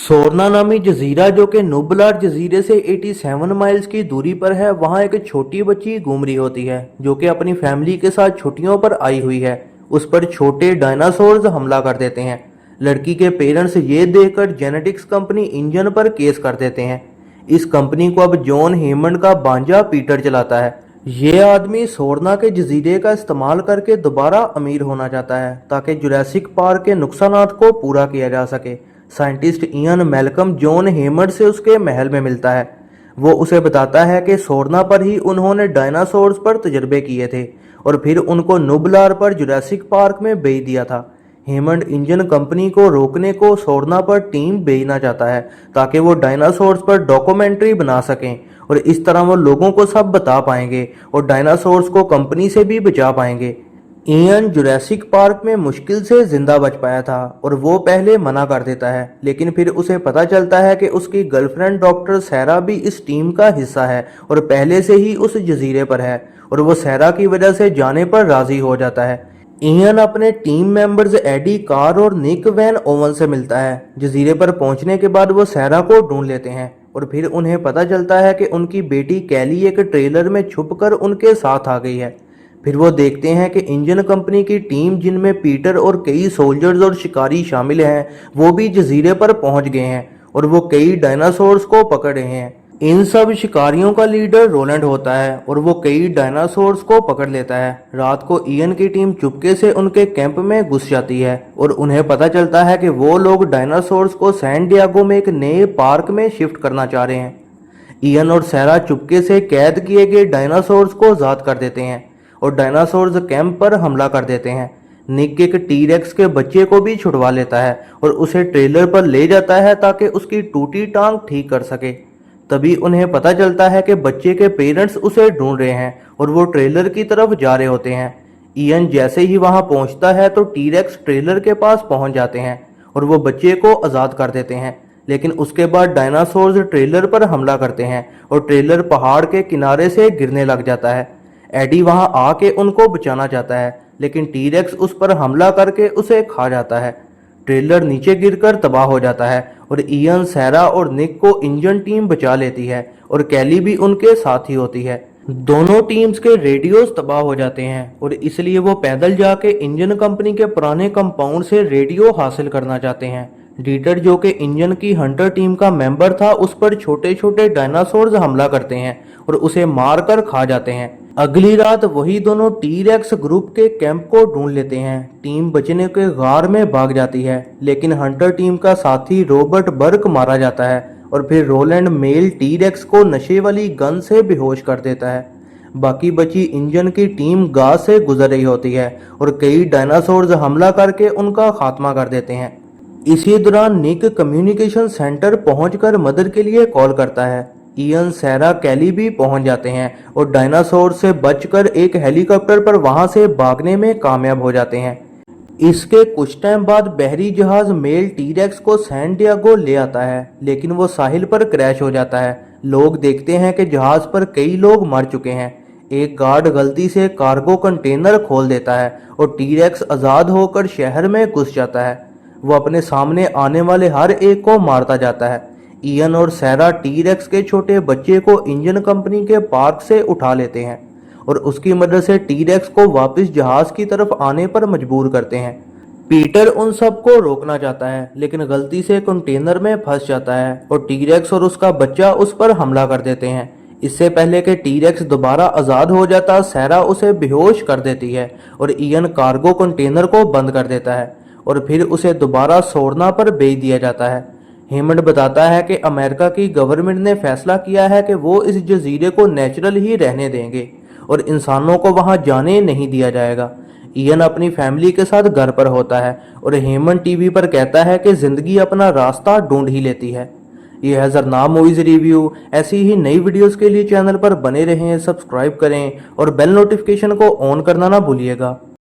सोरना नामी जजीरा जो कि नुब्बलार जजीरे से 87 माइल्स की दूरी पर है, वहाँ एक छोटी बच्ची घूम रही होती है जो कि अपनी फैमिली के साथ छुट्टियों पर आई हुई है। उस पर छोटे डायनासोर्स हमला कर देते हैं। लड़की के पेरेंट्स ये देखकर जेनेटिक्स कंपनी इंजन पर केस कर देते हैं। इस कंपनी को अब जॉन हेमंड का भांजा पीटर चलाता है। ये आदमी सोरना के जजीरे का इस्तेमाल करके दोबारा अमीर होना चाहता है ताकि जुरासिक पार्क के नुकसानात को पूरा किया जा सके। Scientist Ian Malcolm John Hammond से उसके महल में मिलता है। वो उसे बताता है कि सोरना पर ही उन्होंने डायनासोर्स पर तजर्बे किए थे और फिर उनको नुब्बलार पर जुरासिक पार्क में भेज दिया था। हेमंड इंजन कंपनी को रोकने को सोरना पर टीम भेजना चाहता है ताकि वो डायनासोर्स पर डॉक्यूमेंट्री बना सकें और इस तरह वो लोगों को सब बता पाएंगे और डायनासोर्स को कंपनी से भी बचा पाएंगे। इयन जुरासिक पार्क में मुश्किल से जिंदा बच पाया था और वो पहले मना कर देता है, लेकिन फिर उसे पता चलता है कि उसकी गर्लफ्रेंड डॉक्टर सैरा भी इस टीम का हिस्सा है और पहले से ही उस जजीरे पर है और वो सैरा की वजह से जाने पर राजी हो जाता है। इयन अपने टीम मेंबर्स एडी कार और निक वैन ओवन से मिलता है। जजीरे पर पहुंचने के बाद वो सैरा को ढूंढ लेते हैं और फिर उन्हें पता चलता है कि उनकी बेटी कैली एक ट्रेलर में छुपकर उनके साथ आ गई है। फिर वो देखते हैं कि इंजन कंपनी की टीम, जिनमें पीटर और कई सोल्जर्स और शिकारी शामिल हैं, वो भी जजीरे पर पहुंच गए हैं और वो कई डायनासोर्स को पकड़ रहे हैं। इन सब शिकारियों का लीडर रोलैंड होता है और वो कई डायनासोर्स को पकड़ लेता है। रात को इयन की टीम चुपके से उनके कैंप में घुस जाती है और उन्हें पता चलता है कि वो लोग डायनासोर्स को सैन डिएगो में एक नए पार्क में शिफ्ट करना चाह रहे हैं। इयन और सैरा चुपके से कैद किए गए डायनासोर्स को आजाद कर देते हैं और डायनासोर्स कैंप पर हमला कर देते हैं। निक एक टीरेक्स के बच्चे को भी छुड़वा लेता है और उसे ट्रेलर पर ले जाता है ताकि उसकी टूटी टांग ठीक कर सके। तभी उन्हें पता चलता है कि बच्चे के पेरेंट्स उसे ढूंढ रहे हैं और वो ट्रेलर की तरफ जा रहे होते हैं। इयन जैसे ही वहां पहुंचता है तो टीरेक्स ट्रेलर के पास पहुंच जाते हैं और वो बच्चे को आजाद कर देते हैं, लेकिन उसके बाद डायनासोर्स ट्रेलर पर हमला करते हैं और ट्रेलर पहाड़ के किनारे से गिरने लग जाता है। एडी वहां आके उनको बचाना चाहता है, लेकिन टीरेक्स उस पर हमला करके उसे खा जाता है। ट्रेलर नीचे गिरकर तबाह हो जाता है और इयन, सैरा और निक को इंजन टीम बचा लेती है और कैली भी उनके साथ ही होती है। दोनों टीम्स के रेडियोस तबाह हो जाते हैं और इसलिए वो पैदल जाके इंजन कंपनी के पुराने कंपाउंड से रेडियो हासिल करना चाहते हैं। डीटर, जो कि इंजन की हंटर टीम का मेंबर था, उस पर छोटे छोटे डायनासोर्स हमला करते हैं और उसे मार कर खा जाते हैं। अगली रात वही दोनों टीरेक्स ग्रुप के कैंप को ढूंढ लेते हैं। टीम बचने के गार में भाग जाती है, लेकिन हंटर टीम का साथी रॉबर्ट बर्क मारा जाता है और फिर रोलैंड मेल टीरेक्स को नशे वाली गन से बेहोश कर देता है। बाकी बची इंजन की टीम गाज से गुजर रही होती है और कई डायनासोर्स हमला करके उनका खात्मा कर देते हैं। इसी दौरान निक कम्युनिकेशन सेंटर पहुंचकर मदद के लिए कॉल करता है। इयन, सैरा, कैली भी पहुंच जाते हैं और डायनासोर से बचकर एक हेलीकॉप्टर पर वहां से भागने में कामयाब हो जाते हैं। इसके कुछ टाइम बाद बहरी जहाज मेल टीरेक्स को सैन डिएगो ले आता है, लेकिन वो साहिल पर क्रैश हो जाता है। लोग देखते हैं कि जहाज पर कई लोग मर चुके हैं। एक गार्ड गलती से कार्गो कंटेनर खोल देता है और टीरेक्स आजाद होकर शहर में घुस जाता है। वो अपने सामने आने वाले हर एक को मारता जाता है। इयन और सैरा टीरेक्स के छोटे बच्चे को इंजन कंपनी के पार्क से उठा लेते हैं और उसकी मदद से टीरेक्स को वापस जहाज की तरफ आने पर मजबूर करते हैं। पीटर उन सबको रोकना चाहता है, लेकिन गलती से कंटेनर में फंस जाता है और टीरेक्स और उसका बच्चा उस पर हमला कर देते हैं। इससे पहले कि टीरेक्स दोबारा आजाद हो जाता, सैरा उसे बेहोश कर देती है और इयन कार्गो कंटेनर को बंद कर देता है और फिर उसे दोबारा सोरना पर भेज दिया जाता है। हेमंड बताता है कि अमेरिका की गवर्नमेंट ने फैसला किया है कि वो इस जजीरे को नेचुरल ही रहने देंगे और इंसानों को वहां जाने नहीं दिया जाएगा। इयन अपनी फैमिली के साथ घर पर होता है और हेमंड टीवी पर कहता है कि जिंदगी अपना रास्ता ढूंढ ही लेती है। यह है जरनाब मूवीज रिव्यू। ऐसी ही नई वीडियोस के लिए चैनल पर बने रहें, सब्सक्राइब करें और बेल नोटिफिकेशन को ऑन करना ना भूलिएगा।